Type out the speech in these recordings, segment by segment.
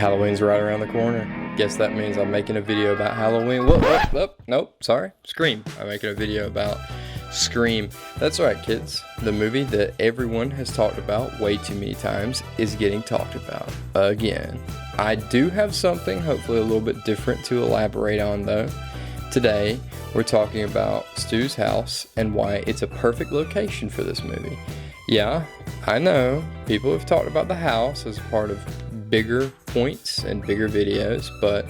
Halloween's right around the corner. Guess that means I'm making a video about Halloween. Whoop, nope, sorry. Scream. I'm making a video about Scream. That's right, kids. The movie that everyone has talked about way too many times is getting talked about again. I do have something, hopefully a little bit different, to elaborate on though. Today, we're talking about Stu's house and why it's a perfect location for this movie. Yeah, I know, people have talked about the house as part of bigger points and bigger videos, but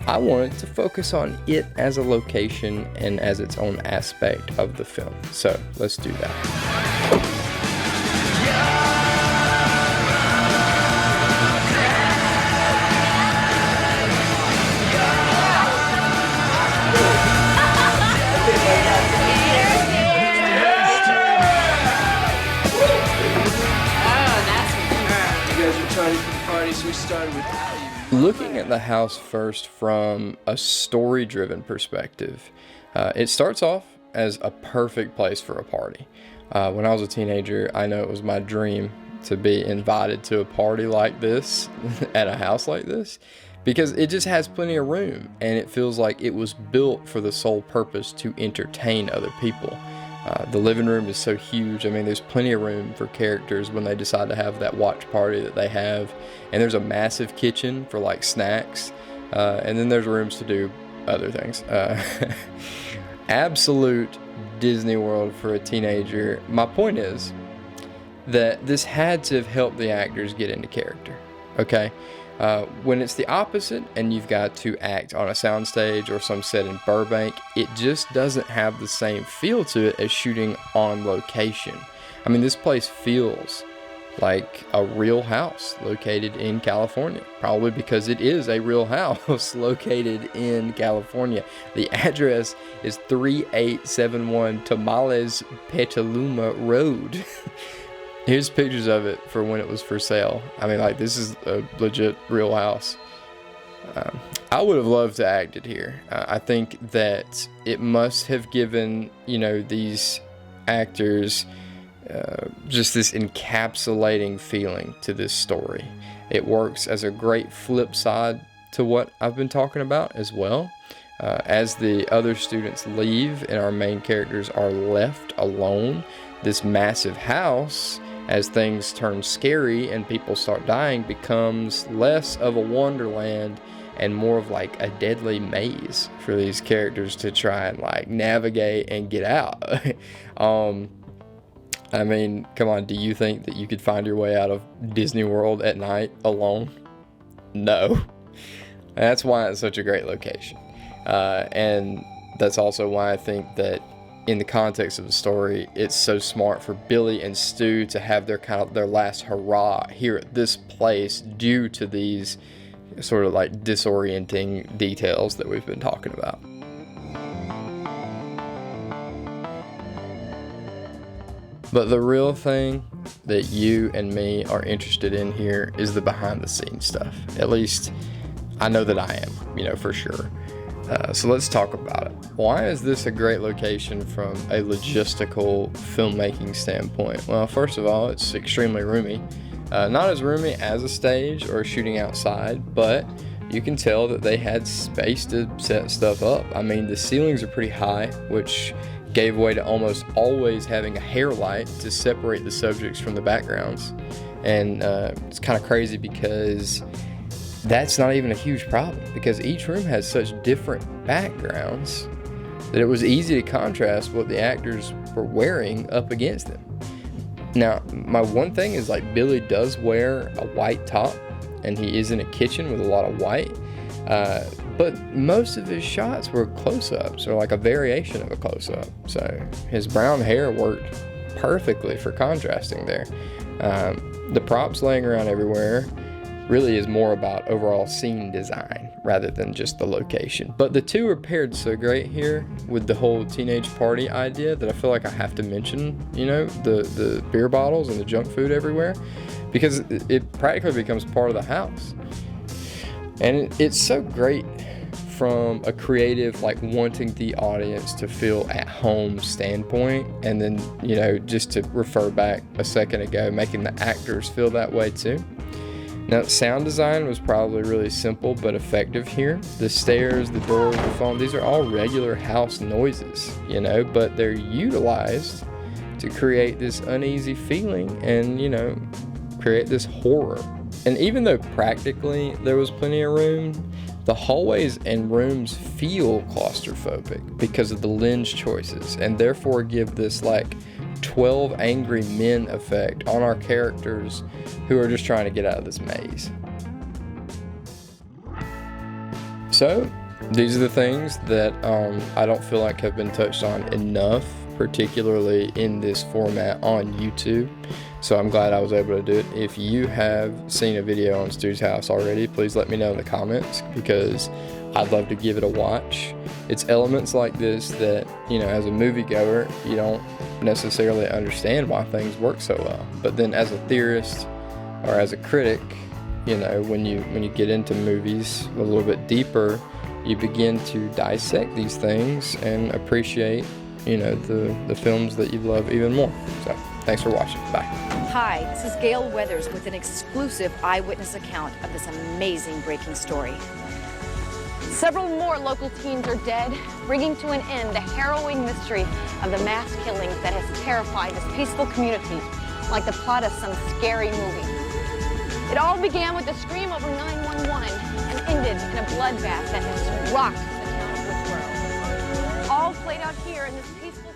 I wanted to focus on it as a location and as its own aspect of the film. So let's do that. Looking at the house first from a story-driven perspective, it starts off as a perfect place for a party. When I was a teenager, I know it was my dream to be invited to a party like this at a house like this, because it just has plenty of room and it feels like it was built for the sole purpose to entertain other people. The living room is so huge. I mean, there's plenty of room for characters when they decide to have that watch party that they have. And there's a massive kitchen for like snacks. And then there's rooms to do other things. Absolute Disney World for a teenager. My point is that this had to have helped the actors get into character. Okay? When it's the opposite and you've got to act on a soundstage or some set in Burbank, it just doesn't have the same feel to it as shooting on location. I mean, this place feels like a real house located in California, probably because it is a real house located in California. The address is 3871 Tomales Petaluma Road. Here's pictures of it for when it was for sale. I mean, like, this is a legit real house. I would have loved to act it here. I think that it must have given, these actors just this encapsulating feeling to this story. It works as a great flip side to what I've been talking about as well. As the other students leave and our main characters are left alone, this massive house, as things turn scary and people start dying, becomes less of a wonderland and more of like a deadly maze for these characters to try and like navigate and get out. I mean, come on, do you think that you could find your way out of Disney World at night alone? No. That's why it's such a great location. And that's also why I think that in the context of the story, it's so smart for Billy and Stu to have their last hurrah here at this place due to these sort of like disorienting details that we've been talking about. But the real thing that you and me are interested in here is the behind the scenes stuff. At least I know that I am, for sure. So let's talk about it. Why is this a great location from a logistical filmmaking standpoint? Well, first of all, it's extremely roomy. Not as roomy as a stage or shooting outside, but you can tell that they had space to set stuff up. I mean, the ceilings are pretty high, which gave way to almost always having a hair light to separate the subjects from the backgrounds. And it's kind of crazy because that's not even a huge problem, because each room has such different backgrounds that it was easy to contrast what the actors were wearing up against them. Now, my one thing is, like, Billy does wear a white top and he is in a kitchen with a lot of white, but most of his shots were close-ups or like a variation of a close-up. So his brown hair worked perfectly for contrasting there. The props laying around everywhere really is more about overall scene design rather than just the location. But the two are paired so great here with the whole teenage party idea that I feel like I have to mention, the beer bottles and the junk food everywhere, because it practically becomes part of the house. And it's so great from a creative, like, wanting the audience to feel at home standpoint, and then, just to refer back a second ago, making the actors feel that way too. Now, sound design was probably really simple but effective here. The stairs, the doors, the phone, these are all regular house noises, you know, but they're utilized to create this uneasy feeling and, you know, create this horror. And even though practically there was plenty of room, the hallways and rooms feel claustrophobic because of the lens choices, and therefore give this like 12 angry men effect on our characters who are just trying to get out of this maze. So these are the things that I don't feel like have been touched on enough, particularly in this format on YouTube. So I'm glad I was able to do it. If you have seen a video on Stu's house already, please let me know in the comments, because I'd love to give it a watch. It's elements like this that, you know, as a moviegoer, you don't necessarily understand why things work so well. But then as a theorist or as a critic, you know, when you get into movies a little bit deeper, you begin to dissect these things and appreciate, you know, the films that you love even more. So thanks for watching. Bye. Hi, this is Gail Weathers with an exclusive eyewitness account of this amazing breaking story. Several more local teens are dead, bringing to an end the harrowing mystery of the mass killings that has terrified this peaceful community, like the plot of some scary movie. It all began with a scream over 911 and ended in a bloodbath that has rocked the town of Woodsboro. All played out here in this peaceful